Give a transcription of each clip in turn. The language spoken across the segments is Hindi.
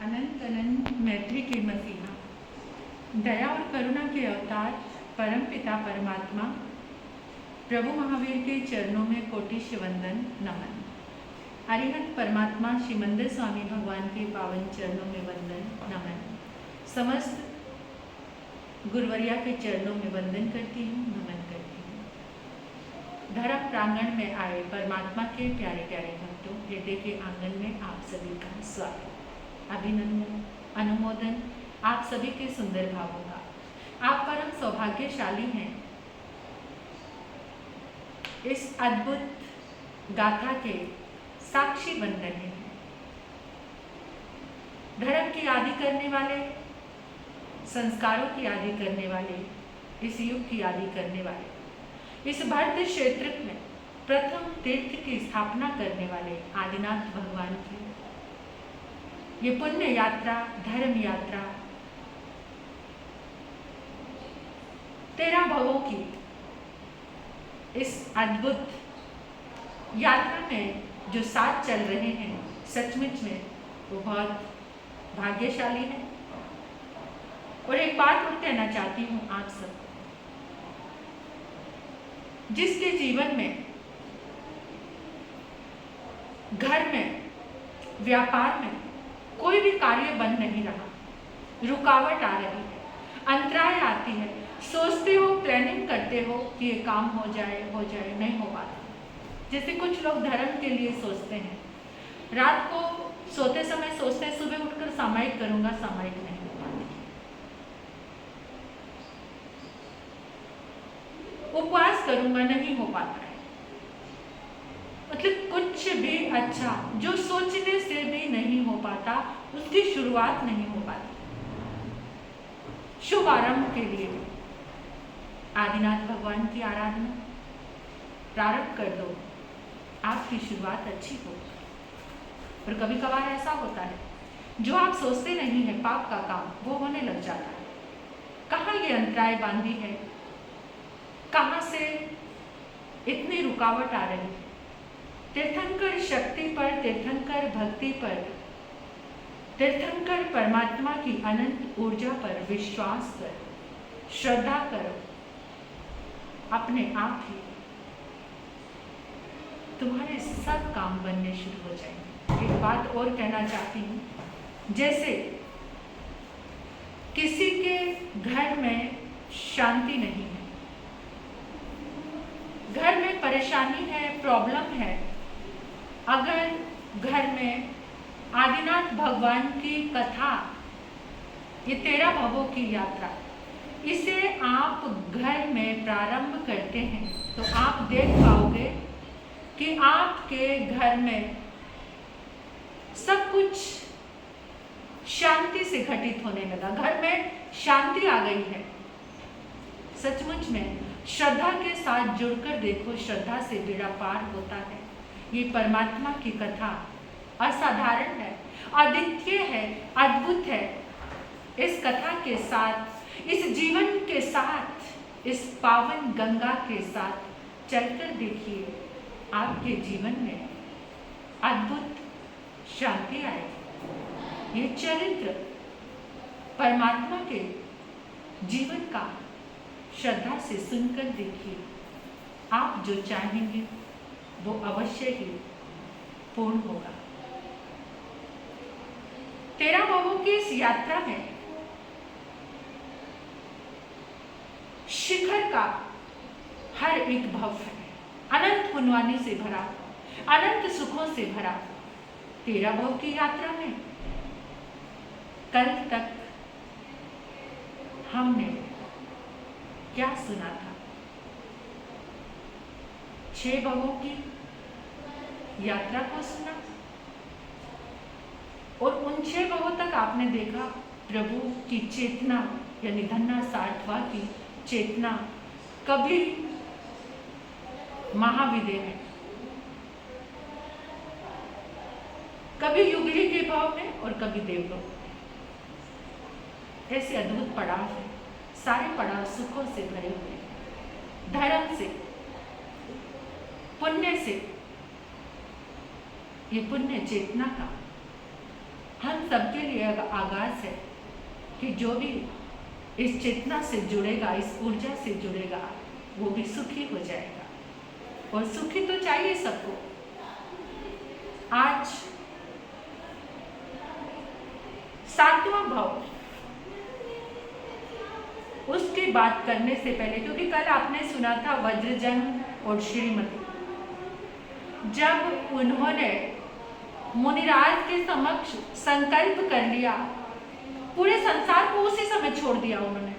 अनंत अनंत मैत्री के मसीहा, दया और करुणा के अवतार परम पिता परमात्मा प्रभु महावीर के चरणों में कोटिश वंदन नमन। अरिहंत परमात्मा श्रीमंदिर स्वामी भगवान के पावन चरणों में वंदन नमन। समस्त गुरुवरिया के चरणों में वंदन करती हूँ, नमन करती हूँ। धर्म प्रांगण में आए परमात्मा के प्यारे प्यारे भक्तों, हृदय के आंगन में आप सभी का स्वागत, अभिनंदन, अनुमोदन आप सभी के सुंदर भावों का। आप परम सौभाग्यशाली हैं। इस अद्भुत गाथा के साक्षी बन रहे हैं। धर्म की आदि करने वाले, संस्कारों की आदि करने वाले, इस युग की आदि करने वाले, इस भारत क्षेत्र में प्रथम तीर्थ की स्थापना करने वाले आदिनाथ भगवान की ये पुण्य यात्रा, धर्म यात्रा, 13 भवों की इस अद्भुत यात्रा में जो साथ चल रहे हैं, सचमुच में वो बहुत भाग्यशाली है। और एक बात और कहना चाहती हूँ आप सबको, जिसके जीवन में, घर में, व्यापार में कोई भी कार्य बन नहीं रहा, रुकावट आ रही है, अंतराय आती है, सोचते हो, प्लानिंग करते हो कि ये काम हो जाए, नहीं हो पाता। जैसे कुछ लोग धर्म के लिए सोचते हैं, रात को सोते समय सोचते हैं सुबह उठकर सामायिक करूंगा, सामायिक नहीं हो पाती। उपवास करूंगा, नहीं हो पाता है। मतलब कुछ भी अच्छा जो सोचने से भी नहीं हो पाता, उसकी शुरुआत नहीं हो पाती। शुभ आरंभ के लिए आदिनाथ भगवान की आराधना प्रारंभ कर दो, आपकी शुरुआत अच्छी हो। और कभी कभार ऐसा होता है, जो आप सोचते नहीं है पाप का काम, वो होने लग जाता है। कहाँ ये अंतराय बांधी है, कहाँ से इतनी रुकावट आ रही है। तीर्थंकर शक्ति पर, तीर्थंकर भक्ति पर, तीर्थंकर परमात्मा की अनंत ऊर्जा पर विश्वास करो, श्रद्धा करो, अपने आप ही तुम्हारे सब काम बनने शुरू हो जाएंगे। एक बात और कहना चाहती हूँ, जैसे किसी के घर में शांति नहीं है, घर में परेशानी है, प्रॉब्लम है, अगर घर में आदिनाथ भगवान की कथा, ये 13 भवों की यात्रा, इसे आप घर में प्रारंभ करते हैं तो आप देख पाओगे कि आपके घर में सब कुछ शांति से घटित होने लगा। घर में शांति आ गई है। सचमुच में श्रद्धा के साथ जुड़कर देखो, श्रद्धा से बेड़ा पार होता है। ये परमात्मा की कथा असाधारण है, अद्वितीय है, अद्भुत है। इस कथा के साथ, इस जीवन के साथ, इस पावन गंगा के साथ चलकर देखिए, आपके जीवन में अद्भुत शांति आएगी। ये चरित्र परमात्मा के जीवन का श्रद्धा से सुनकर देखिए, आप जो चाहेंगे वो अवश्य ही पूर्ण होगा। 13 भवों की इस यात्रा में शिखर का हर एक भव है अनंत पुण्यवानी से भरा, अनंत सुखों से भरा। 13 भव की यात्रा में कल तक हमने क्या सुना था? 6 भवों की यात्रा को सुना, और उन 6 भवों तक आपने देखा प्रभु की चेतना, यानी धन्ना साठवा की चेतना कभी महाविदय में, कभी युगली के भाव में और कभी देवलोक में। ऐसे अद्भुत पड़ाव है, सारे पड़ाव सुखों से भरे हुए, धर्म से, पुण्य से। ये पुण्य चेतना का हम सबके लिए आगाज है कि जो भी इस चेतना से जुड़ेगा, इस ऊर्जा से जुड़ेगा, वो भी सुखी हो जाएगा। और सुखी तो चाहिए सबको। आज 7वां भाव, उसकी बात करने से पहले, क्योंकि कल आपने सुना था वज्रजन और श्रीमती, जब उन्होंने मुनिराज के समक्ष संकल्प कर लिया, पूरे संसार को उसी समय छोड़ दिया उन्होंने,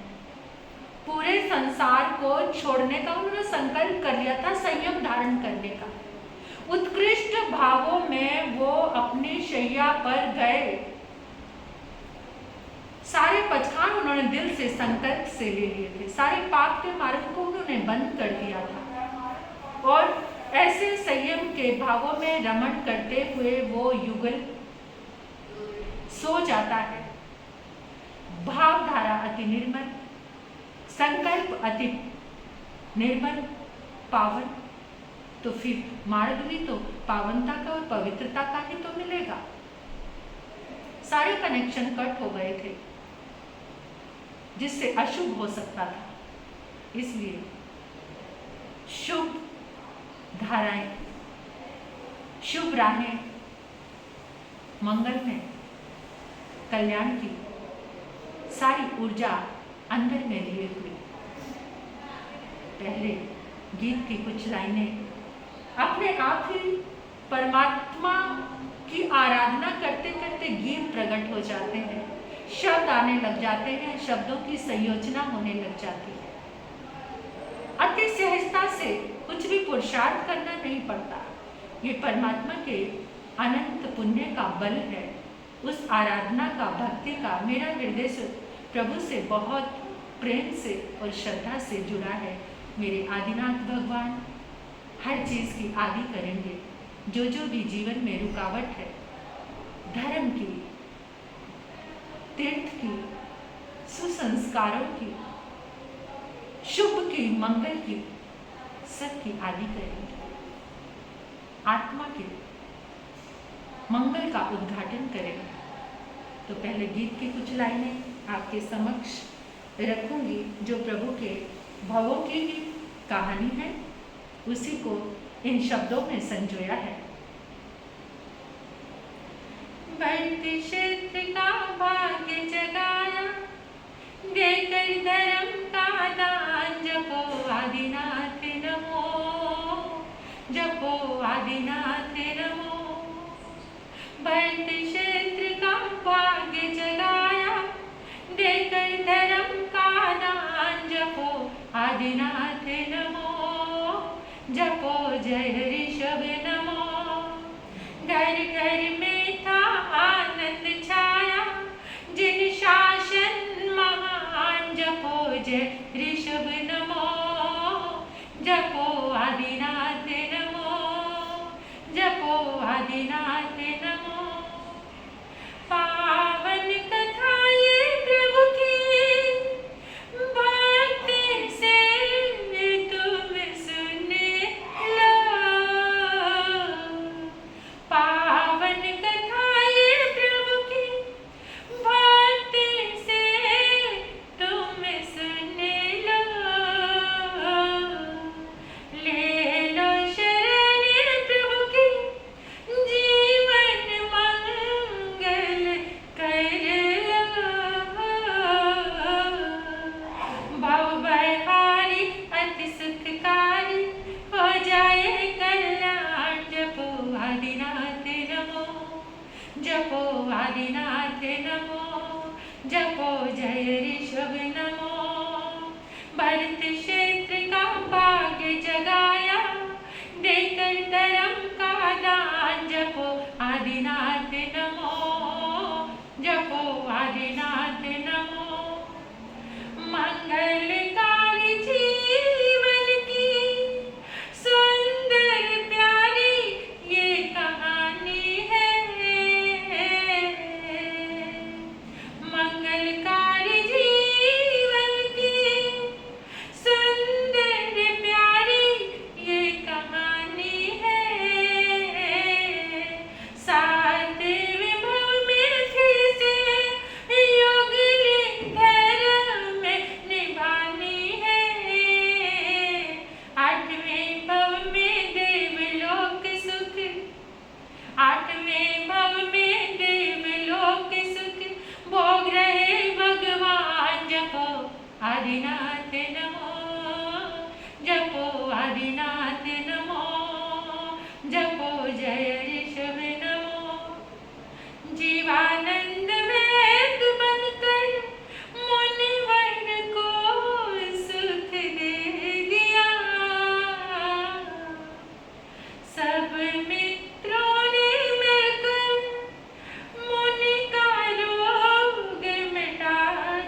पूरे संसार को छोड़ने का उन्होंने संकल्प कर लिया था, संयम धारण करने का। उत्कृष्ट भावों में वो अपनी शैया पर गए, सारे पचखान उन्होंने दिल से संकल्प से ले लिए थे, सारे पाप के मार्ग को उन्होंने बंद कर दिया था। और ऐसे संयम के भावों में रमण करते हुए वो युगल सो जाता है। भावधारा अति निर्मल, संकल्प अति निर्मल, पावन, तो फिर मार्ग भी तो पावनता का और पवित्रता का ही तो मिलेगा। सारे कनेक्शन कट हो गए थे जिससे अशुभ हो सकता था। इसलिए शुभ धाराएं, शुभ राहें, मंगल में कल्याण की सारी ऊर्जा अंदर में लिए हुए पहले गीत की कुछ लाइनें अपने आप ही परमात्मा की आराधना करते करते गीत प्रकट हो जाते हैं, शब्द आने लग जाते हैं, शब्दों की संयोजना होने लग जाती है। अति सहजता से कुछ भी पुरुषार्थ करना नहीं पड़ता। ये परमात्मा के अनंत पुण्य का बल है, उस आराधना का, भक्ति का। मेरा हृदय से प्रभु से बहुत प्रेम से और श्रद्धा से जुड़ा है। मेरे आदिनाथ भगवान हर चीज़ की आदि करेंगे। जो भी जीवन में रुकावट है, धर्म की, तीर्थ की, सुसंस्कारों की, शुभ की, मंगल की, सबकी आदि करेंगे। आत्मा के मंगल का उद्घाटन करेंगे। तो पहले गीत की कुछ लाइनें आपके समक्ष रखूंगी, जो प्रभु के भावों की ही कहानी है, उसी को इन शब्दों में संजोया है। बढ़ते क्षेत्र का भाग्य जगाया, देकर धर्म का दान, जपो आदिनाथ नमो, जपो आदिनाथ नमो। बढ़ते क्षेत्र का भाग्य जगाया, देकर धर्म का दान, जपो आदिनाथ नमो, जपो जय ऋषभ नमो। घर घर में था आनंद छाया, जिन शासन महान, जपो जय ऋषभ नमो, जपो आदिनाथ नमो, जपो आदिनाथ नमो। पावन कथा ये प्रभु की, भक्ति से तुम सुन लो। पावन कथा ये प्रभु की, भक्ति से तुम सुन लो। ले लो शरण प्रभु की, जीवन मंगल कर लो। भवबहारी अति सुखकारी, हो जाए कल्याण, जपो आदिनाथ नमो, जपो आदिनाथ नमो, जपो जय ऋषभ नमो। भरत क्षेत्र का भाग्य जगाया, देकर धर्म का दान, जपो आदिनाथ नमो, जपो आदिनाथ नमो। मंगलकारी जीवन की सुंदर प्यारी ये कहानी है। मंगलकारी जीवन की सुंदर प्यारी आदिनाथ नमो, जपो आदिनाथ नमो, जपो जय ऋषभ नमो। जीवानंद वेद बनकर मुनिवर को सुख दे दिया, सब मित्रों ने मिलकर मुनि का रोग मिटा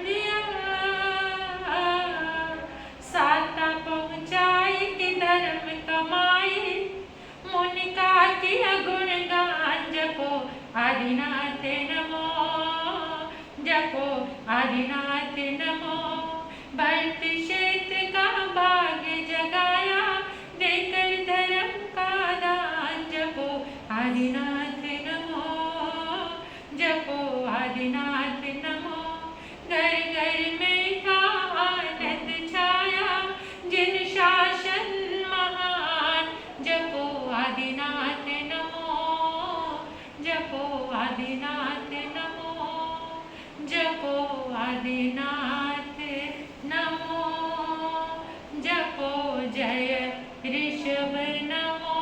दिया, साता पहुँचाई कि धर्म कमाई, मुनि का किया गुणगान, जपो आदिनाथ नमो, जपो आदिनाथ नमो। भरत क्षेत्र का भाग्य जगाया, देकर धर्म का दान, जपो आदिनाथ नमो, जपो आदिनाथ नमो। घर घर में था आनंद छाया, जिन शासन महान, जपो आदिनाथ नमो, जपो आदिनाथ नमो, जपो आदिनाथ नमो, जपो जय ऋषभ नमो।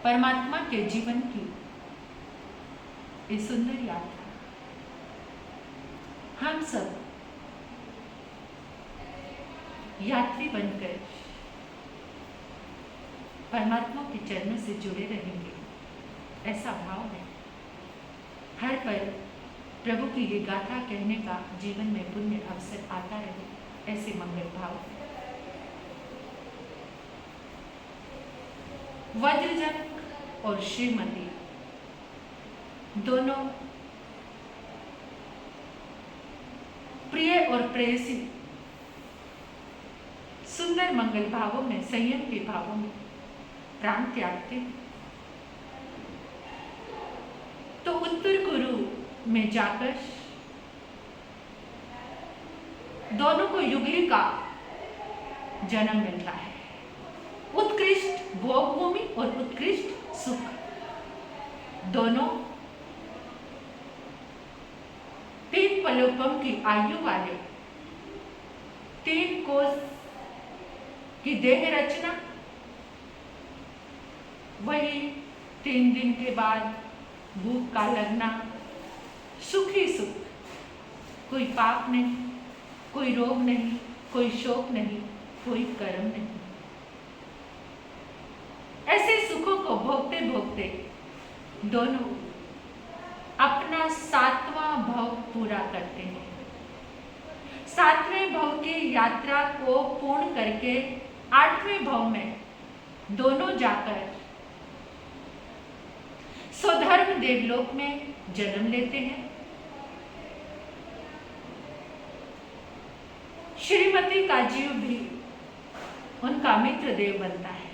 परमात्मा के जीवन की इस सुंदर यात्रा हम सब यात्री बनकर परमात्मा के चरणों से जुड़े रहेंगे, ऐसा भाव है। हर पल प्रभु की ये गाथा कहने का जीवन में पुण्य अवसर आता रहे, ऐसे मंगल भाव। वज्रजंग और श्रीमती दोनों प्रिय और प्रेयसी सुंदर मंगल भावों में, संयम के भावों में प्राण त्यागते हैं। तो उत्तर कुरु में जाकर दोनों को युगली का जन्म मिलता है। उत्कृष्ट भोग भूमि और उत्कृष्ट सुख, दोनों 3 पलोपम की आयु वाले, 3 कोस की देह रचना, वही 3 दिन के बाद भूख का लगना, सुख ही सुख, कोई पाप नहीं, कोई रोग नहीं, कोई शोक नहीं, कोई कर्म नहीं। ऐसे सुखों को भोगते भोगते दोनों अपना 7वां भव पूरा करते हैं। 7वें भव की यात्रा को पूर्ण करके 8वें भव में दोनों जाकर स्वधर्म देवलोक में जन्म लेते हैं। श्रीमती का जीव भी उनका मित्र देव बनता है।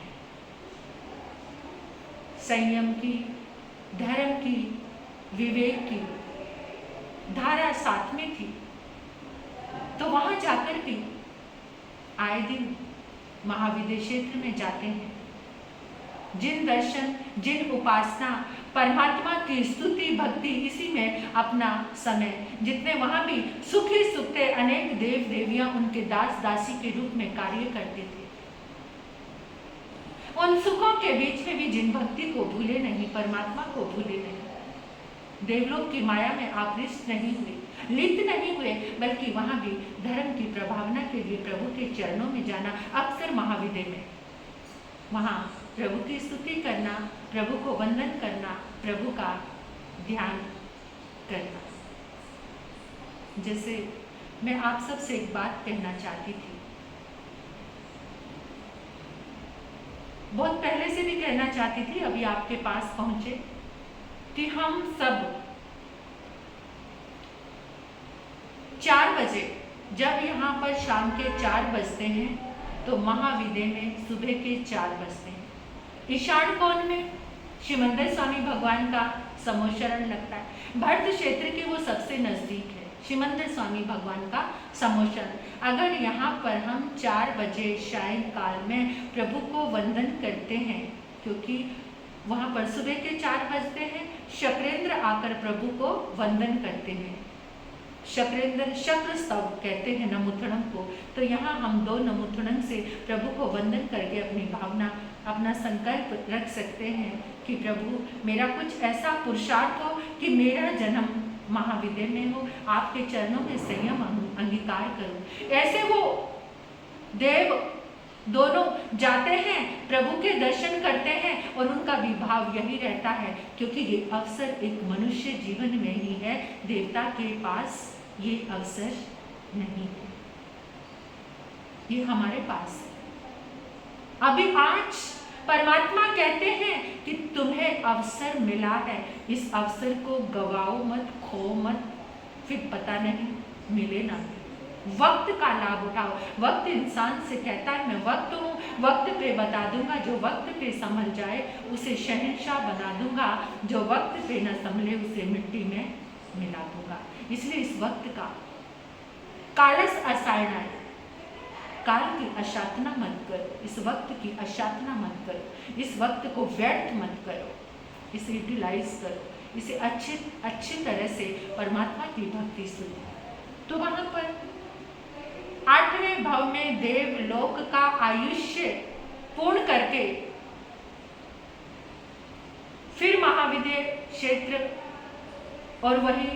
संयम की, धर्म की, विवेक की धारा साथ में थी, तो वहां जाकर भी आए दिन महाविद्य क्षेत्र में जाते हैं। जिन दर्शन, जिन उपासना, परमात्मा की स्तुति भक्ति, इसी में अपना समय, जितने वहां भी सुख ही सुख थे, अनेक देव देवियां उनके दास दासी के रूप में कार्य करते थे। उन सुखों के बीच में भी जिन भक्ति को भूले नहीं, परमात्मा को भूले नहीं, देवलोक की माया में आकृष्ट नहीं हुए, लिप्त नहीं हुए, बल्कि वहां भी धर्म की प्रभावना के लिए प्रभु के चरणों में जाना, अक्सर महाविद्य में वहां प्रभु की स्तुति करना, प्रभु को वंदन करना, प्रभु का ध्यान करना। जैसे मैं आप सबसे एक बात कहना चाहती थी, बहुत पहले से भी कहना चाहती थी, अभी आपके पास पहुंचे, कि हम सब 4 बजे, जब यहाँ पर शाम के 4 बजते हैं, तो महाविद्य में सुबह के 4 बजते हैं। ईशान कोण में श्रीमंदिर स्वामी भगवान का समोशरण लगता है। भरत क्षेत्र के वो सबसे नजदीक है श्रीमंदिर स्वामी भगवान का समोशरण। अगर यहाँ पर हम 4 बजे सायंकाल में प्रभु को वंदन करते हैं, क्योंकि वहाँ पर सुबह के 4 बजते हैं, शक्रेंद्र आकर प्रभु को वंदन करते हैं, शक्रेंद्र शक्र स्तव कहते हैं नमोथणम को। तो यहाँ हम 2 नमोथणम से प्रभु को वंदन करके अपनी भावना, अपना संकल्प रख सकते हैं कि प्रभु मेरा कुछ ऐसा पुरुषार्थ हो कि मेरा जन्म महाविद्या में हो, आपके चरणों में संयम अंगीकार करूं। ऐसे वो देव दोनों जाते हैं, प्रभु के दर्शन करते हैं और उनका भी भाव यही रहता है, क्योंकि ये अवसर एक मनुष्य जीवन में ही है, देवता के पास ये अवसर नहीं है, ये हमारे पास है। अभी आज परमात्मा कहते हैं कि तुम्हें अवसर मिला है, इस अवसर को गवाओ मत, खो मत, फिर पता नहीं मिले ना। वक्त का लाभ उठाओ। वक्त इंसान से कहता है मैं वक्त हूँ, वक्त पे बता दूंगा, जो वक्त पे संभल जाए उसे शहंशाह बना दूंगा, जो वक्त पे न संभले उसे मिट्टी में मिला दूंगा। इसलिए इस वक्त का कालस असायना, काल की अशातना मत करो, इस वक्त की अशातना मत करो, इस वक्त को व्यर्थ मत करो, इसे यूटिलाइज करो, इसे अच्छी तरह से परमात्मा की भक्ति सुनो। तो वहां पर 8वें भाव में देवलोक का आयुष्य पूर्ण करके फिर महाविद्य क्षेत्र और वही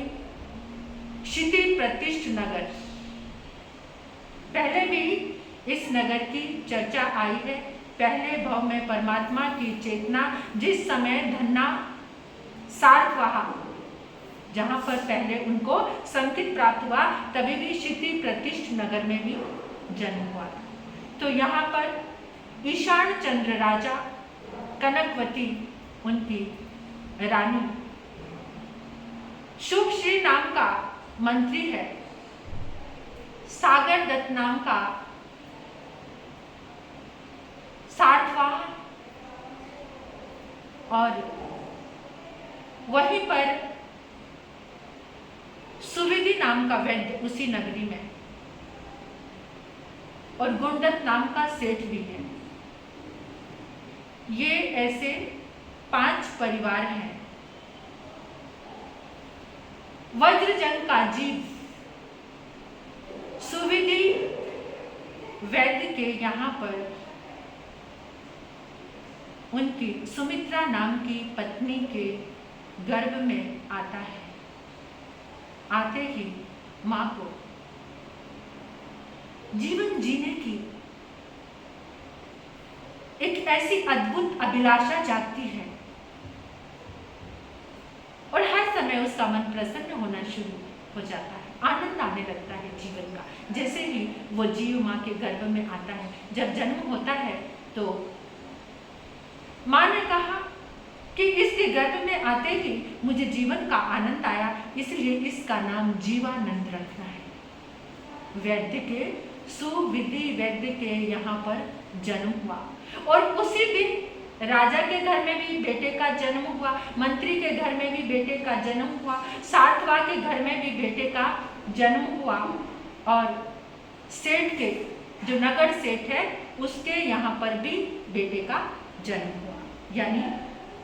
क्षिति प्रतिष्ठ नगर, पहले भी इस नगर की चर्चा आई है। पहले भाव में परमात्मा की चेतना जिस समय धन्ना सातवाहा, जहां पर पहले उनको संकेत प्राप्त हुआ, तभी भी क्षिति प्रतिष्ठ नगर में भी जन्म हुआ। तो यहाँ पर ईशान चंद्र राजा, कनकवती उनकी रानी, शुभश्री नाम का मंत्री है, सागर दत्त नाम का सातवाह, और वहीं पर सुविधि नाम का वैद्य उसी नगरी में, और गुणदत्त नाम का सेठ भी है। ये ऐसे 5 परिवार हैं। वज्रजंग का जीव सुविधि वैद्य के यहाँ पर उनकी सुमित्रा नाम की पत्नी के गर्भ में आता है। आते ही मां को जीवन जीने की एक ऐसी अद्भुत अभिलाषा जागती है और हर समय उसका मन प्रसन्न होना शुरू हो जाता है, आनंद आने लगता है जीवन का। जैसे ही वो जीव मां के गर्भ में आता है, जब जन्म होता है तो मां ने कहा कि इसके गर्भ में आते ही मुझे जीवन का आनंद आया, इसलिए इसका नाम जीवानंद रखना है। वैद्य के सुविधि वैद्य के यहाँ पर जन्म हुआ और उसी दिन राजा के घर में भी बेटे का जन्म हुआ, मंत्री के घर में भी बेटे का जन्म हुआ, सातवा के घर में भी बेटे का जन्म हुआ, और सेठ के जो नगर सेठ है उसके यहाँ पर भी बेटे का जन्म हुआ। यानी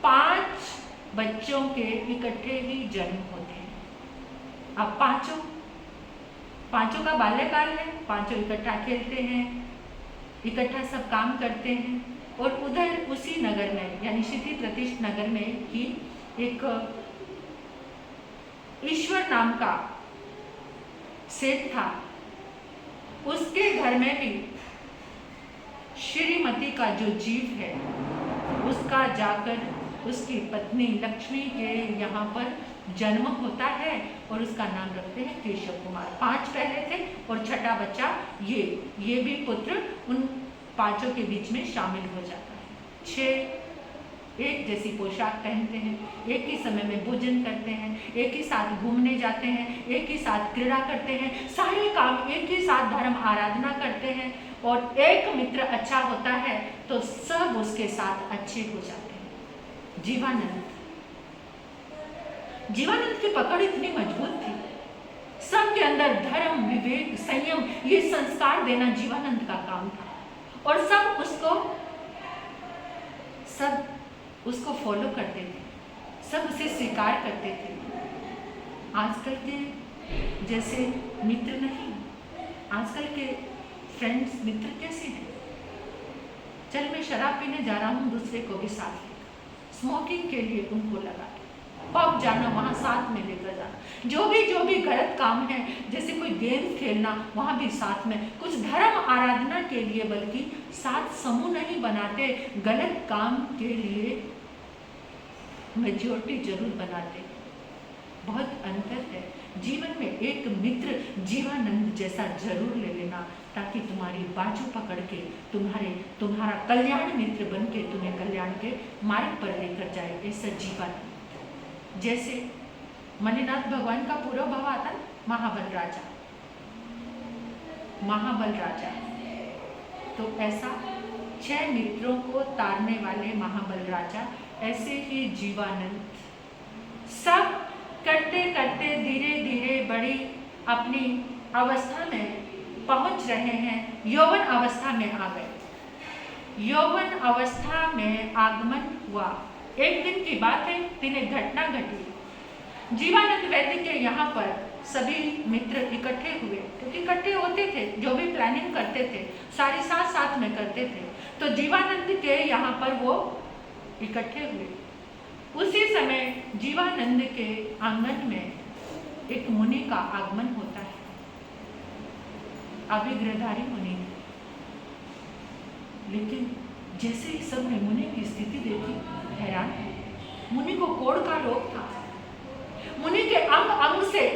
5 बच्चों के इकट्ठे ही जन्म होते हैं। अब पांचों का बाल्यकाल है, पांचों इकट्ठा खेलते हैं, इकट्ठा सब काम करते हैं, और उधर उसी नगर में यानी क्षिति प्रतिष्ठ नगर में ही एक ईश्वर नाम का सेठ था। उसके घर में भी श्रीमती का जो जीव है उसका जाकर उसकी पत्नी लक्ष्मी के यहाँ पर जन्म होता है और उसका नाम रखते हैं केशव कुमार। 5 पहले थे और छठा बच्चा ये भी पुत्र उन 5 के बीच में शामिल हो जाता है। 6 एक जैसी पोशाक पहनते हैं, एक ही समय में भोजन करते हैं, एक ही साथ घूमने जाते हैं, एक ही साथ क्रीड़ा करते हैं, सारे काम एक ही साथ धर्म आराधना करते हैं, और एक मित्र अच्छा होता है तो सब उसके साथ अच्छे हो जाते हैं। जीवानंद की पकड़ इतनी मजबूत थी, सबके अंदर धर्म, विवेक, संयम, ये संस्कार देना जीवानंद का काम था, और सब उसको फॉलो करते थे, सब उसे स्वीकार करते थे। आजकल के जैसे मित्र नहीं। आजकल के फ्रेंड्स मित्र कैसे हैं? चल मैं शराब पीने जा रहा हूँ, दूसरे को भी साथ लेकर, स्मोकिंग के लिए उनको लगा, पब जाना, वहाँ साथ में लेकर जाना, जो भी गलत काम है, जैसे कोई गेम खेलना, वहाँ भी साथ में, कुछ धर्म आराधना के लिए, बल्कि साथ समूह नहीं बनाते, गलत काम के लिए मेजॉरिटी जरूर बनाते। बहुत अंतर है। जीवन में एक मित्र जीवानंद जैसा जरूर ले लेना, ताकि तुम्हारी बाजू पकड़ के तुम्हारा कल्याण मित्र बन के तुम्हें कल्याण के मार्ग पर लेकर जाए, ऐसा जीवानंद। जैसे मणिनाथ भगवान का पूरा भाव आता है, महाबल राजा, तो ऐसा 6 मित्रों को तारने वाले महाबल राजा, ऐसे ही जीवानंद सब करते करते धीरे धीरे बड़ी अपनी अवस्था में पहुंच रहे हैं, यौवन अवस्था में आ गए। यौवन अवस्था में आगमन हुआ। एक दिन की बात है, दिन एक घटना घटी। जीवानंद वैद्य के यहाँ पर सभी मित्र इकट्ठे हुए, क्योंकि इकट्ठे होते थे, जो भी प्लानिंग करते थे सारे साथ में करते थे। तो जीवानंद के यहाँ पर वो इकट्ठे हुए। उसी समय जीवानंद के आंगन में एक मुनि का आगमन होता है, अभिग्रहधारी मुनि। लेकिन जैसे ही सबने मुनि की स्थिति देखी, हैरान। मुनि को कोढ़ का रोग था। मुनि के अंग अंग से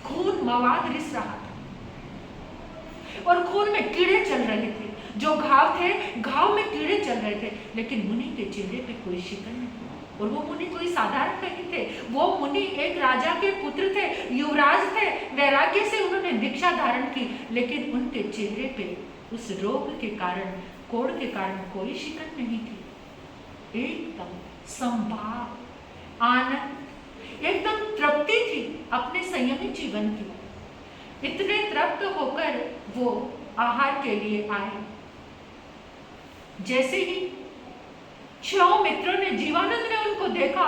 खून मवाद रिस रहा था और खून में कीड़े चल रहे थे। जो घाव थे, घाव में कीड़े चल रहे थे, लेकिन मुनि के चेहरे पे कोई शिकन नहीं। और वो मुनि कोई साधारण नहीं थे, वो मुनि एक राजा के पुत्र थे, युवराज थे। वैराग्य से उन्होंने दीक्षा धारण की, लेकिन उनके चेहरे पे उस रोग के कारण, कोढ़ के कारण कोई शिकन नहीं थी। एकदम संभाव, आनंद, एकदम तृप्ति थी अपने संयमी जीवन की। इतने तृप्त होकर वो आहार के लिए आए। जैसे ही 6 मित्रों ने, जीवानंद ने उनको देखा,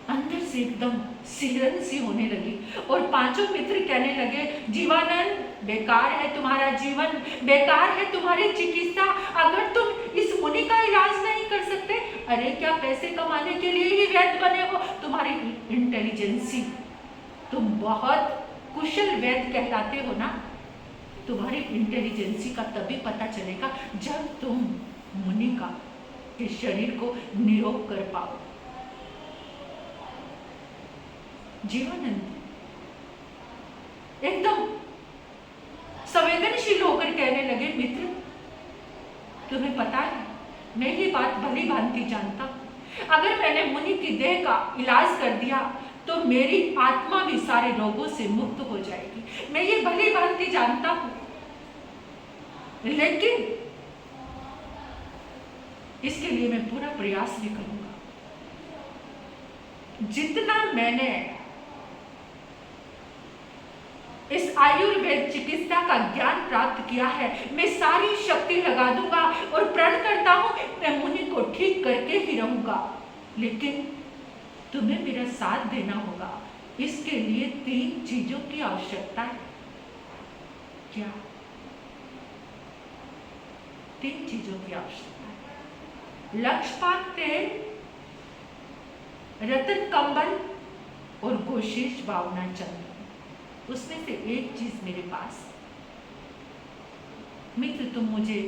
अंदर से एकदम सिहरन सी होने लगी और 5 मित्र कहने लगे, जीवानंद बेकार है तुम्हारा जीवन, बेकार है तुम्हारी चिकित्सा, अगर तुम इस मुनि का इलाज नहीं कर सकते। अरे क्या पैसे कमाने के लिए ही वैद्य बने हो? तुम्हारी इंटेलिजेंसी, तुम बहुत कुशल वैद्य कहलाते हो ना। तुम्हारी इंटेलिजेंसी का तभी पता चलेगा जब तुम मुनि का के शरीर को निरोग कर पाओ। जीवानंद एकदम संवेदनशील होकर कहने लगे, मित्र तुम्हें पता है, मैं ये बात भली भांति जानता हूं, अगर मैंने मुनि की देह का इलाज कर दिया तो मेरी आत्मा भी सारे रोगों से मुक्त हो जाएगी। मैं ये भली भांति जानता हूं, लेकिन इसके लिए मैं पूरा प्रयास भी करूंगा। जितना मैंने इस आयुर्वेद चिकित्सा का ज्ञान प्राप्त किया है, मैं सारी शक्ति लगा दूंगा और प्रण करता हूं मैं मुनि को ठीक करके ही रहूंगा। लेकिन तुम्हें मेरा साथ देना होगा। इसके लिए 3 चीजों की आवश्यकता है। क्या? 3 चीजों की आवश्यकता है। लक्षपात तेल, रतन कंबल और गोशीश भावना चंद्र। उसमें से एक चीज मेरे पास। मित्र तुम मुझे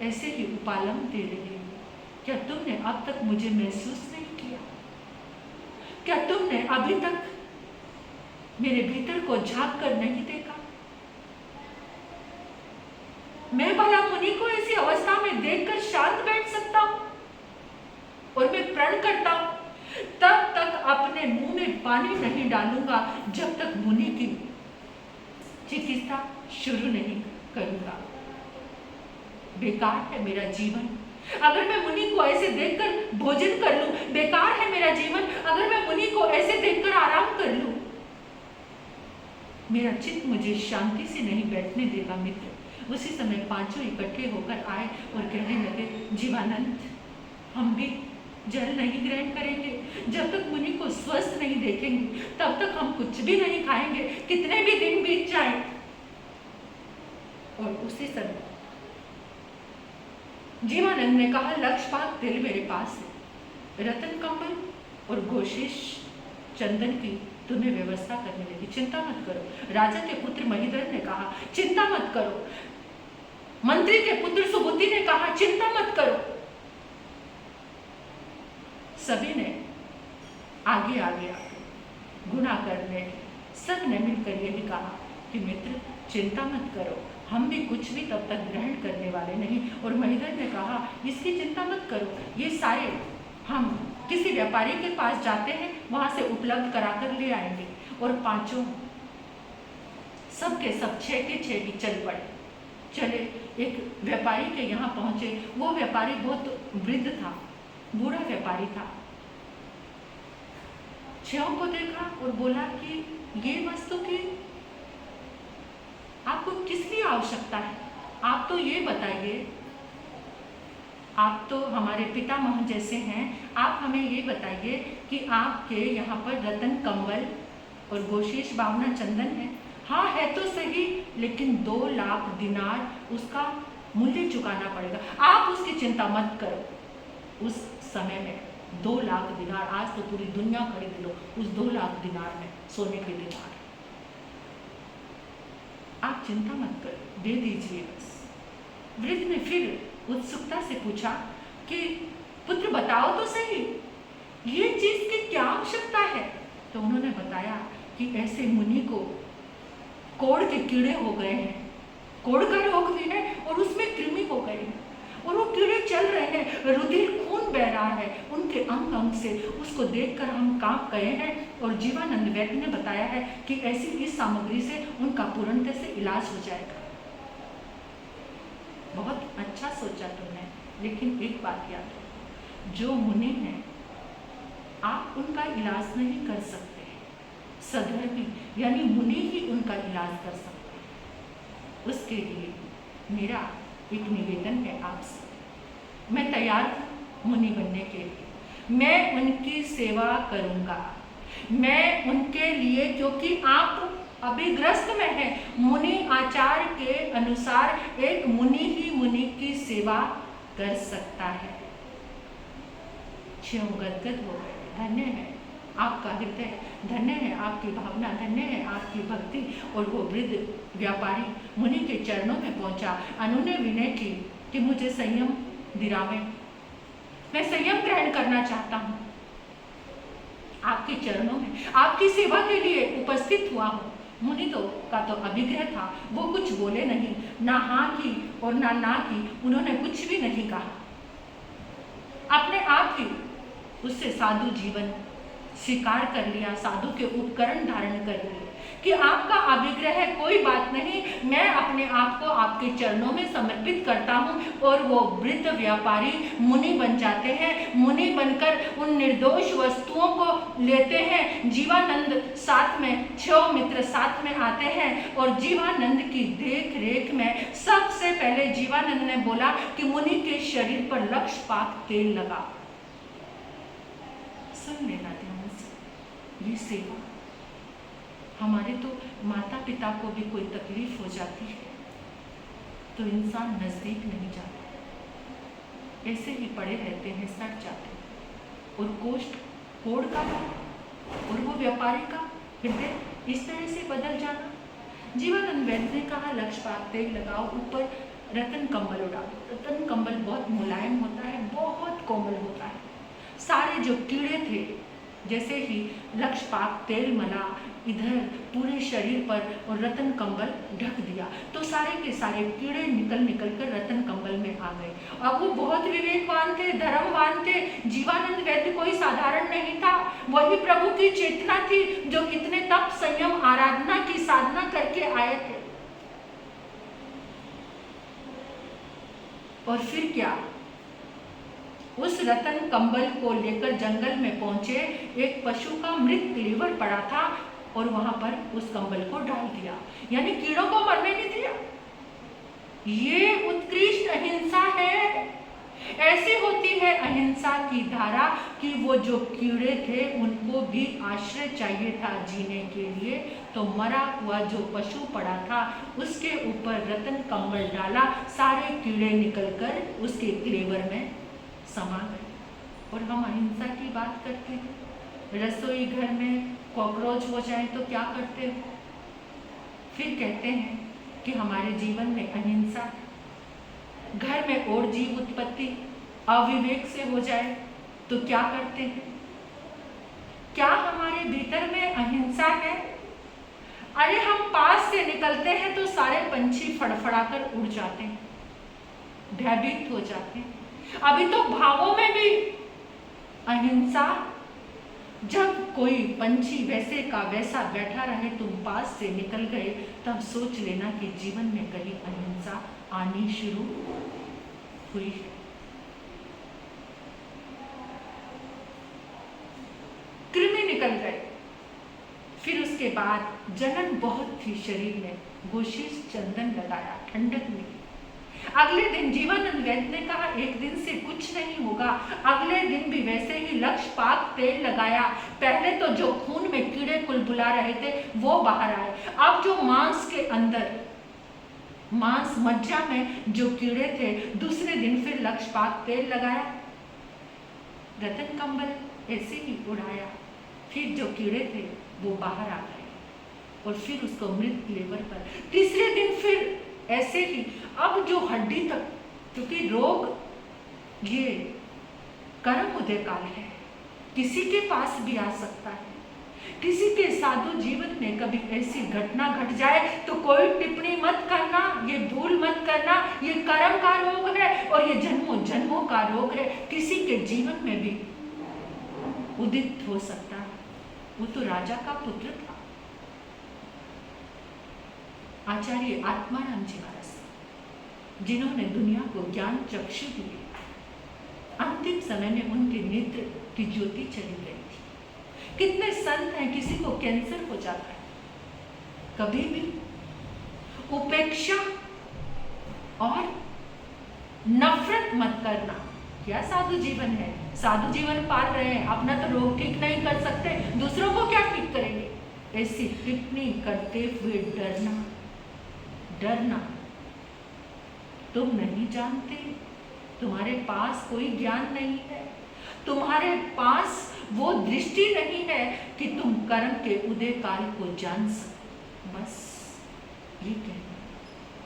ऐसे ही उपालम दे रहे हो, क्या तुमने अब तक मुझे महसूस नहीं किया? क्या तुमने अभी तक मेरे भीतर को झांक कर नहीं देखा? मैं भला मुनि को ऐसी अवस्था में देखकर शांत बैठ सकता हूं? और मैं प्रण करता हूं तब तक अपने मुंह में पानी नहीं डालूंगा जब तक मुनि की चिकित्सा शुरू नहीं करूंगा। बेकार है मेरा जीवन अगर मैं मुनि को ऐसे देखकर भोजन कर लूं, बेकार है मेरा जीवन अगर मैं मुनि को ऐसे देखकर आराम कर लूं। मेरा चित्त मुझे शांति से नहीं बैठने देगा। मित्र उसी समय 5 इकट्ठे होकर आए और कहने लगे, जीवानंद हम भी जल नहीं ग्रहण करेंगे, जब तक मुनि को स्वस्थ नहीं देखेंगे तब तक हम कुछ भी नहीं खाएंगे, कितने भी दिन बीत जाए। और उसी समय जीवानंद ने कहा, लक्षपात तेल मेरे पास है, रतन कमल और घोषेश चंदन की तुम्हें व्यवस्था करने लगी, चिंता मत करो। राजा के पुत्र महीधर ने कहा, चिंता मत करो। मंत्री के पुत्र सुबुद्धि ने कहा, चिंता मत करो। सभी ने आगे आगे आगे गुना करने, सब ने मिलकर यही कहा कि मित्र चिंता मत करो, हम भी कुछ भी तब तक ग्रहण करने वाले नहीं। और महीधर ने कहा, इसकी चिंता मत करो, ये सारे हम किसी व्यापारी के पास जाते हैं, वहां से उपलब्ध कराकर ले आएंगे। और पांचों सब के सब 6 के 6 भी चल पड़े। चले एक व्यापारी के यहाँ पहुंचे। वो व्यापारी बहुत वृद्ध था, बूढ़ा व्यापारी था। 6 को देखा और बोला कि ये वस्तु की आपको किस लिए आवश्यकता है, आप तो ये बताइए, आप तो हमारे पितामह जैसे हैं, आप हमें ये बताइए कि आपके यहाँ पर रतन कंबल और गोशीश बावना चंदन है। हाँ है तो सही, लेकिन 2 लाख दिनार उसका मूल्य चुकाना पड़ेगा, आप उसकी चिंता मत करो। उस समय में 2 लाख दिनार, आज तो पूरी दुनिया खरीद लो उस 2 लाख दिनार में, सोने के दिनार। आप चिंता मत करो, दे दीजिए बस। वृद्ध ने फिर उत्सुकता से पूछा कि पुत्र बताओ तो सही, ये चीज की क्या आवश्यकता है। तो उन्होंने बताया कि ऐसे मुनि को कोढ़ के कीड़े हो गए हैं, कोढ़ का रोग भी है और उसमें कृमि हो गए हैं, और वो कीड़े चल रहे हैं, रुधिर खून बह रहा है उनके अंग अंग से। उसको देखकर हम कांप गए हैं। और जीवानंद वैद्य ने बताया है कि ऐसी इस सामग्री से उनका पूर्णतः से इलाज हो जाएगा। बहुत अच्छा सोचा तुमने, लेकिन एक बात याद है, जो मुनि हैं आप उनका इलाज नहीं कर सकते, सधर्मी यानी मुनि ही उनका इलाज कर सकते हैं। उसके लिए मेरा एक निवेदन है आपसे, मैं तैयार हूँ मुनि बनने के लिए, मैं उनकी सेवा करूँगा, मैं उनके लिए, क्योंकि आप अभिग्रस्त में है। मुनि आचार के अनुसार एक मुनि ही मुनि की सेवा कर सकता है। क्षण गदगद हो गए। धन्य है आपका हृदय, धन्य है आपकी भावना, धन्य है आपकी भक्ति। और वो वृद्ध व्यापारी मुनि के चरणों में पहुंचा, अनुनय विनय की कि मुझे संयम दिलावे, मैं संयम ग्रहण करना चाहता हूँ, आपके चरणों में आपकी सेवा के लिए उपस्थित हुआ हूँ। मुनि का तो अभिग्रह था, वो कुछ बोले नहीं, ना हाँ की और ना की, उन्होंने कुछ भी नहीं कहा। अपने आप ही उससे साधु जीवन स्वीकार कर लिया, साधु के उपकरण धारण कर लिए कि आपका अभिग्रह है, कोई बात नहीं, मैं अपने आप को आपके चरणों में समर्पित करता हूँ। और वो वृद्ध व्यापारी मुनि बन जाते हैं। मुनि बनकर उन निर्दोष वस्तुओं को लेते हैं। जीवानंद साथ में, 6 मित्र साथ में आते हैं और जीवानंद की देख रेख में सबसे पहले जीवानंद ने बोला कि मुनि के शरीर पर लक्षपात तेल लगा। सुन लेना ध्यान से, ये सेवा, हमारे तो माता पिता को भी कोई तकलीफ हो जाती है तो इंसान नजदीक नहीं जाता, ऐसे ही पड़े रहते हैं, सट जाते हैं। और कोढ़ का और वो व्यापारी का हृदय इस तरह से बदल जाना। जीवानंद वैद्य ने कहा, लक्षपात तेल लगाओ, ऊपर रतन कंबल उड़ा दो। रतन कंबल बहुत मुलायम होता है, बहुत कोमल होता है। सारे जो कीड़े थे, जैसे ही लक्षपात तेल मला इधर पूरे शरीर पर और रतन कंबल ढक दिया तो सारे के सारे कीड़े निकल कर रतन कंबल में आ गए। अब वो बहुत विवेकवान थे, धर्मवान थे। जीवानंद वैद्य कोई साधारण नहीं था, वही प्रभु की चेतना थी जो इतने तप, संयम, आराधना की साधना करके आए थे। और फिर क्या, उस रतन कंबल को लेकर जंगल में पहुंचे। एक पशु का मृत क्लीवर पड़ा था और वहां पर उस कंबल को डाल दिया, यानी कीड़ों को मरने नहीं दिया। ये उत्कृष्ट अहिंसा है, ऐसी होती है अहिंसा की धारा कि वो जो कीड़े थे उनको भी आश्रय चाहिए था जीने के लिए, तो मरा हुआ जो पशु पड़ा था उसके ऊपर रतन कंबल डाला, सारे कीड़े निकलकर उसके क्लेवर में समा गए। और हम अहिंसा की बात करते हैं, रसोई घर में कॉकरोच हो जाए तो क्या करते हो? फिर कहते हैं कि हमारे जीवन में अहिंसा है। घर में और जीव उत्पत्ति अविवेक से हो जाए तो क्या करते हैं? क्या हमारे भीतर में अहिंसा है? अरे हम पास से निकलते हैं तो सारे पंछी फड़फड़ाकर उड़ जाते हैं, भयभीत हो जाते हैं। अभी तो भावों में भी अहिंसा। जब कोई पंछी वैसे का वैसा बैठा रहे, तुम पास से निकल गए, तब सोच लेना कि जीवन में कहीं अहिंसा आनी शुरू हुई है। कृमि निकल गए, फिर उसके बाद जलन बहुत थी शरीर में, गोशीश चंदन लगाया, ठंडक मिली। अगले दिन जीवानंद वैद्य ने कहा एक दिन से कुछ नहीं होगा। अगले दिन भी वैसे ही लक्षपात तेल लगाया। पहले तो जो खून में कीड़े कुलबुला रहे थे वो बाहर आए। अब जो मांस के अंदर, मांस मज्जा में जो कीड़े थे, दूसरे दिन फिर लक्षपात तेल लगाया, रतन कंबल ऐसे ही उड़ाया, फिर जो कीड़े थे वो बाहर आ गए और फिर उसको मृत लेवर पर। तीसरे दिन फिर ऐसे ही। अब जो हड्डी तक, क्योंकि रोग ये कर्म उदय काल है, किसी के पास भी आ सकता है। किसी के साधु जीवन में कभी ऐसी घटना घट जाए तो कोई टिप्पणी मत करना, ये भूल मत करना, ये कर्म का रोग है और ये जन्मों जन्मों का रोग है। किसी के जीवन में भी उदित हो सकता है। वो तो राजा का पुत्र था, आचार्य आत्माराम जी महाराज, जिन्होंने दुनिया को ज्ञान चक्षु दिए। अंतिम समय में उनके नेत्र की ज्योति चली गई थी। कितने संत हैं, किसी को कैंसर हो जाता है। कभी भी उपेक्षा और नफरत मत करना। क्या साधु जीवन है? साधु जीवन पाल रहे हैं, अपना तो रोग ठीक नहीं कर सकते, दूसरों को क्या ठीक करेंगे? ऐसी टिप्पणी करते हुए डरना। डरना, तुम नहीं जानते, तुम्हारे पास कोई ज्ञान नहीं है, तुम्हारे पास वो दृष्टि नहीं है कि तुम कर्म के उदय काल को जान सको। बस ये कहना,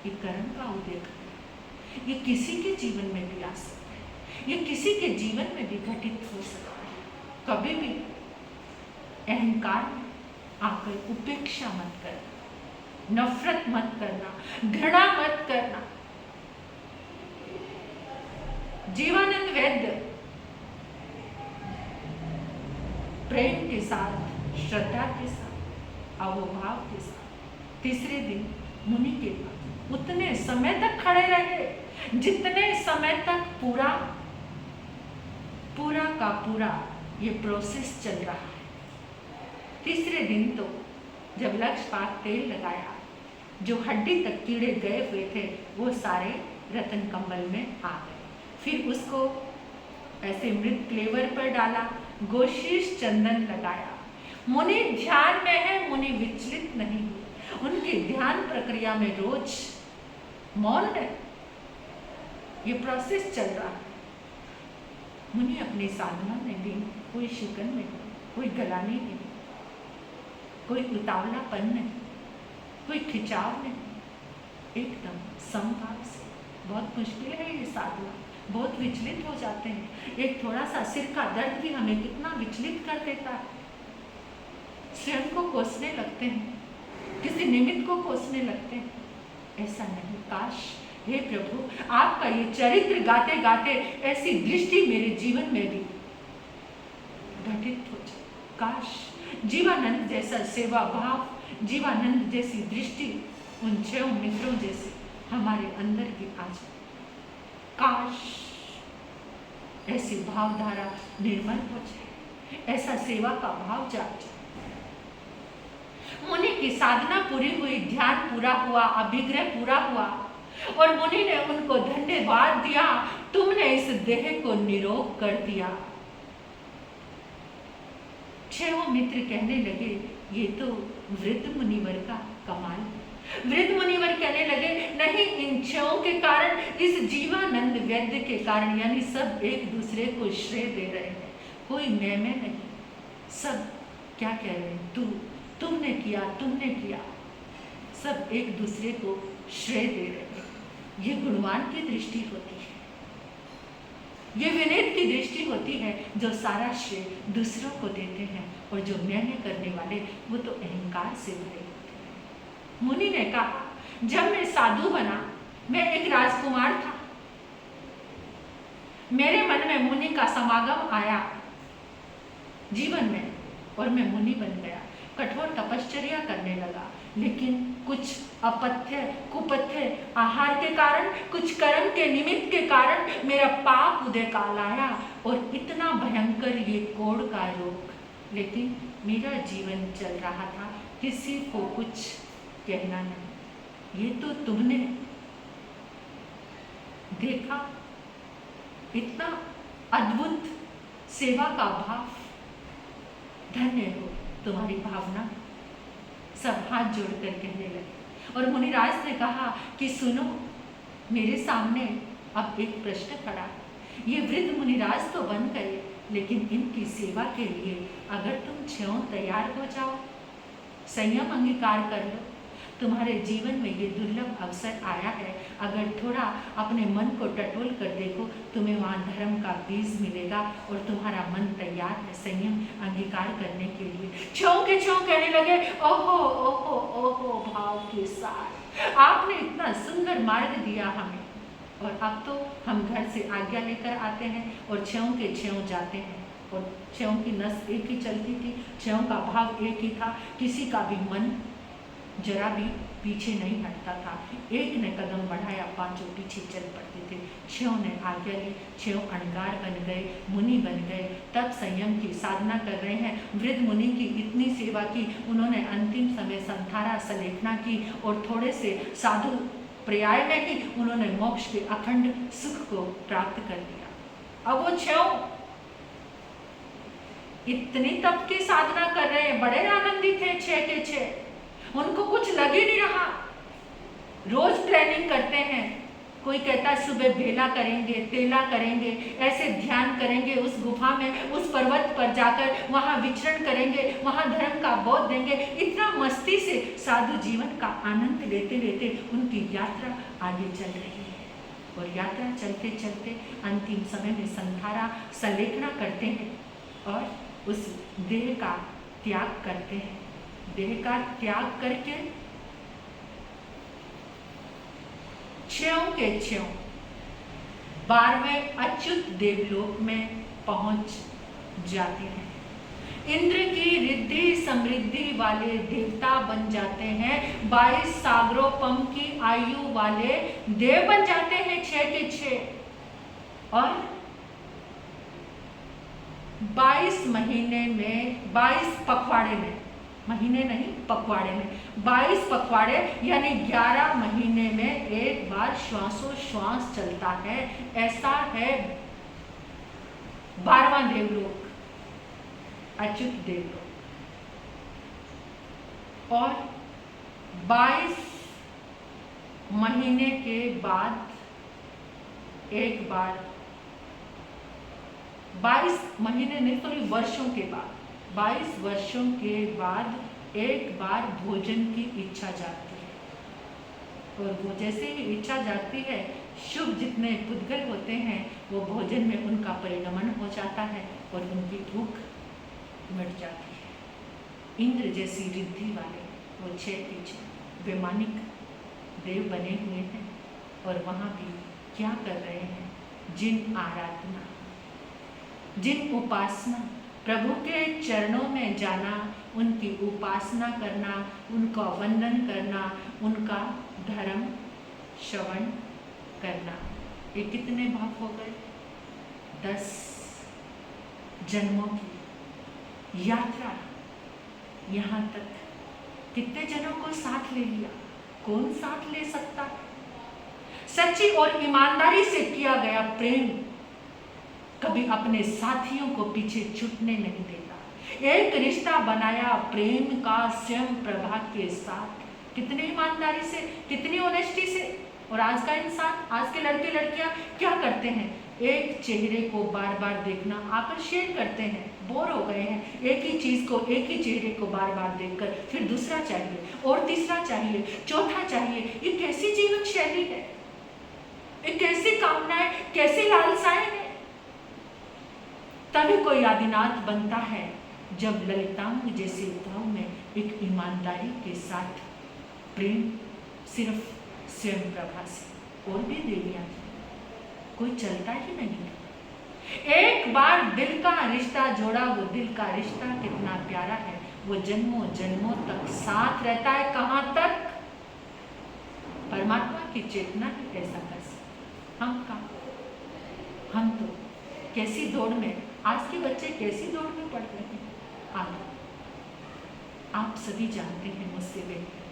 ये कर्म का उदय काल, ये किसी के जीवन में भी आ सकता है, ये किसी के जीवन में भी घटित हो सकता है। कभी भी अहंकार में आकर उपेक्षा मत करना, नफरत मत करना, घृणा मत करना। जीवानंद वैद्य प्रेम के साथ, श्रद्धा के साथ, अवभाव के साथ तीसरे दिन मुनि के पास उतने समय तक खड़े रहे जितने समय तक पूरा का पूरा ये प्रोसेस चल रहा है। तीसरे दिन तो जब लक्षपात तेल लगाया, जो हड्डी तक कीड़े गए हुए थे वो सारे रतन कंबल में आ गए। फिर उसको ऐसे मृत क्लेवर पर डाला, गोशीश चंदन लगाया। मुनि ध्यान में है, मुनि विचलित नहीं हुए। उनके ध्यान प्रक्रिया में रोज मौन है, ये प्रोसेस चल रहा है। मुनि अपनी साधना में भी कोई शिकन नहीं, कोई गलानी नहीं, कोई उतावलापन नहीं, कोई खिंचाव नहीं, एकदम समभाव से। बहुत मुश्किल है ये साधना, बहुत विचलित हो जाते हैं। एक थोड़ा सा सिर का दर्द भी हमें कितना विचलित कर देता है। स्वयं को कोसने लगते हैं, किसी निमित्त को कोसने लगते हैं। ऐसा नहीं, काश हे प्रभु आपका ये चरित्र गाते गाते ऐसी दृष्टि मेरे जीवन में भी घटित हो जाए। काश जीवानंद जैसा सेवा भाव, जीवानंद जैसी दृष्टि उन 6 मित्रों जैसे हमारे अंदर भी आ जाए। काश ऐसी भावधारा निर्मल हो जाए, ऐसा सेवा का भाव जाग जाए। मुनि की साधना पूरी हुई, ध्यान पूरा हुआ, अभिग्रह पूरा हुआ और मुनि ने उनको धन्यवाद दिया तुमने इस देह को निरोग कर दिया। छह मित्र कहने लगे, ये तो वृद्ध मुनिवर का कमाल। वृद्ध मुनिवर कहने लगे, नहीं, इन छहों के कारण, इस जीवानंद वैद्य के कारण, यानी सब एक दूसरे को श्रेय दे रहे हैं, कोई मैं नहीं। सब क्या कह रहे हैं, तुमने किया, तुमने किया। सब एक दूसरे को श्रेय दे रहे हैं। ये गुणवान की दृष्टि होती है, ये विनीत की दृष्टि होती है, जो सारा श्रेय दूसरों को देते हैं, और जो मैंने करने वाले वो तो अहंकार से भरे होते हैं। मुनि ने कहा, जब मैं साधु बना, मैं एक राजकुमार था, मेरे मन में मुनि का समागम आया जीवन में, और मैं मुनि बन गया, कठोर तपश्चर्या करने लगा। लेकिन कुछ अपथ्य कुपथ्य आहार के कारण, कुछ कर्म के निमित्त के कारण मेरा पाप उदय काल आया, और इतना भयंकर ये कोढ़ का रोग। लेकिन मेरा जीवन चल रहा था, किसी को कुछ कहना नहीं। ये तो तुमने देखा, इतना अद्भुत सेवा का भाव, धन्य हो तुम्हारी भावना। सब हाथ जोड़कर कहने लगे। और मुनिराज ने कहा कि सुनो, मेरे सामने अब एक प्रश्न खड़ा है। ये वृद्ध मुनिराज तो बन गए, लेकिन इनकी सेवा के लिए अगर तुम छहों तैयार हो जाओ, संयम अंगीकार कर लो, तुम्हारे जीवन में ये दुर्लभ अवसर आया है, अगर थोड़ा अपने मन को टटोल कर देखो, तुम्हें वहाँ धर्म का बीज मिलेगा, और तुम्हारा मन तैयार है संयम अंगीकार करने के लिए। छहों के छहों कहने लगे, ओहो ओहो ओहो भाव के साथ आपने इतना सुंदर मार्ग दिया हमें, और अब तो हम घर से आज्ञा लेकर आते हैं और छहों के छहों जाते हैं। और छहों की नस एक ही चलती थी, छहों का भाव एक ही था, किसी का भी मन जरा भी पीछे नहीं हटता था। एक ने कदम बढ़ाया, पांचों पीछे चल पड़ते थे। छहों ने आज्ञा ली, छहों अणगार बन गए, मुनि बन गए, तब संयम की साधना कर रहे हैं। वृद्ध मुनि की इतनी सेवा की, उन्होंने अंतिम समय संथारा सलेखना की, और थोड़े से साधु पर्याय में ही उन्होंने मोक्ष के अखंड सुख को प्राप्त कर लिया। अब वो छहों इतनी तप की साधना कर रहे हैं, बड़े आनंदित थे छह के छह, उनको कुछ लग ही नहीं रहा। रोज प्लानिंग करते हैं, कोई कहता है सुबह बेला करेंगे, तेला करेंगे, ऐसे ध्यान करेंगे, उस गुफा में, उस पर्वत पर जाकर वहाँ विचरण करेंगे, वहाँ धर्म का बोध देंगे। इतना मस्ती से साधु जीवन का आनंद लेते लेते उनकी यात्रा आगे चल रही है। और यात्रा चलते चलते अंतिम समय में संधारा सलेखना करते हैं और उस देह का त्याग करते हैं। देह का त्याग करके छयों के छयों 12वें अच्युत देवलोक में पहुंच जाते हैं। इंद्र की रिद्धि समृद्धि वाले देवता बन जाते हैं। 22 सागरोपम की आयु वाले देव बन जाते हैं छह के छह। और 22 महीने में, 22 पखवाड़े में, महीने नहीं पखवाड़े में, 22 पखवाड़े यानी 11 महीने में एक बार श्वासोश्वास चलता है। ऐसा है 12वां देवलोक, अच्युत देवलोक। और 22 महीने के बाद एक बार, 22 महीने नहीं सॉरी वर्षों के बाद, 22 वर्षों के बाद एक बार भोजन की इच्छा जागती है। और वो जैसे ही इच्छा जागती है, शुभ जितने पुद्गल होते हैं वो भोजन में उनका परिणमन हो जाता है और उनकी भूख मिट जाती है। इंद्र जैसी रिद्धि वाले वो छह के छह वैमानिक देव बने हुए हैं और वहाँ भी क्या कर रहे हैं? जिन आराधना, जिन उपासना, प्रभु के चरणों में जाना, उनकी उपासना करना, उनका वंदन करना, उनका धर्म श्रवण करना। ये कितने भाव हो गए? 10 जन्मों की यात्रा यहाँ तक। कितने जनों को साथ ले लिया? कौन साथ ले सकता? सच्ची और ईमानदारी से किया गया प्रेम कभी अपने साथियों को पीछे छूटने नहीं देता। एक रिश्ता बनाया प्रेम का स्वयं प्रभा के साथ, कितनी ईमानदारी से, कितनी ऑनेस्टी से। और आज का इंसान, आज के लड़के लड़कियां क्या करते हैं? एक चेहरे को बार बार देखना आकर्षित करते हैं, बोर हो गए हैं एक ही चीज को, एक ही चेहरे को बार बार देखकर, फिर दूसरा चाहिए और तीसरा चाहिए, चौथा चाहिए। ये कैसी जीवन शैली है? ये कैसी कामनाएं, कैसी लालसाएं हैं? तभी कोई आदिनाथ बनता है जब ललितांग जैसे भाव में एक ईमानदारी के साथ प्रेम सिर्फ स्वयं प्रभा से, और भी देवियां कोई चलता ही नहीं। एक बार दिल का रिश्ता जोड़ा, वो दिल का रिश्ता कितना प्यारा है, वो जन्मों जन्मों तक साथ रहता है। कहां तक? परमात्मा की चेतना ही ऐसा कर सकती। हम कहां? हम तो कैसी दौड़ में, आज के बच्चे कैसी दौड़ में पड़ रहे हैं आप सभी जानते हैं मुझसे बेहतर।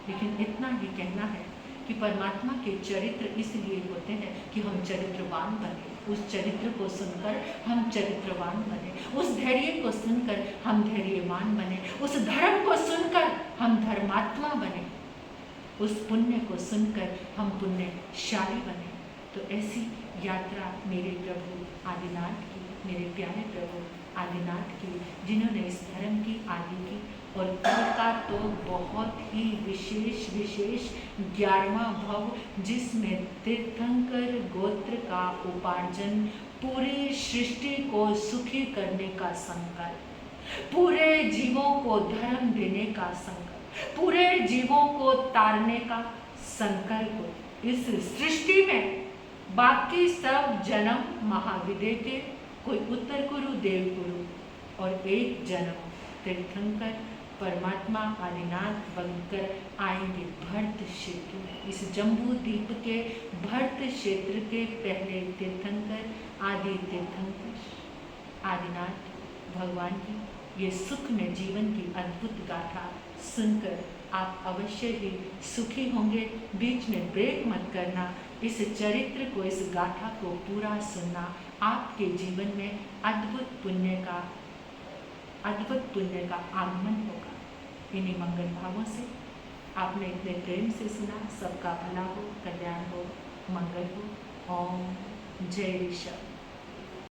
लेकिन इतना ही कहना है कि परमात्मा के चरित्र इसलिए होते हैं कि हम चरित्रवान बने, उस चरित्र को सुनकर हम चरित्रवान बने, उस धैर्य को सुनकर हम धैर्यवान बने, उस धर्म को सुनकर हम धर्मात्मा बने, उस पुण्य को सुनकर हम पुण्यशाली बने। तो ऐसी यात्रा मेरे प्रभु आदिनाथ की, मेरे प्यारे प्रभु आदिनाथ की, जिन्होंने इस धर्म की आदि की। और कल का तो बहुत ही विशेष 11वां भव, जिसमें तीर्थंकर गोत्र का उपार्जन, पूरी सृष्टि को सुखी करने का संकल्प, पूरे जीवों को धर्म देने का संकल्प, पूरे जीवों को तारने का संकल्प। इस सृष्टि में बाकी सब जन्म महाविद्य के, कोई उत्तर गुरु देव गुरु, और एक जन्म तीर्थंकर परमात्मा आदिनाथ बनकर आएंगे भरत क्षेत्र में। इस जम्बू द्वीप के भरत क्षेत्र के पहले तीर्थंकर, आदि तीर्थंकर आदिनाथ भगवान की ये सुख में जीवन की अद्भुत गाथा सुनकर आप अवश्य ही सुखी होंगे। बीच में ब्रेक मत करना, इस चरित्र को, इस गाथा को पूरा सुनना। आपके जीवन में अद्भुत पुण्य का आगमन होगा। इन्हीं मंगल भावों से आपने इतने प्रेम से सुना। सबका भला हो, कल्याण हो, मंगल हो। ओम जय ऋषभ।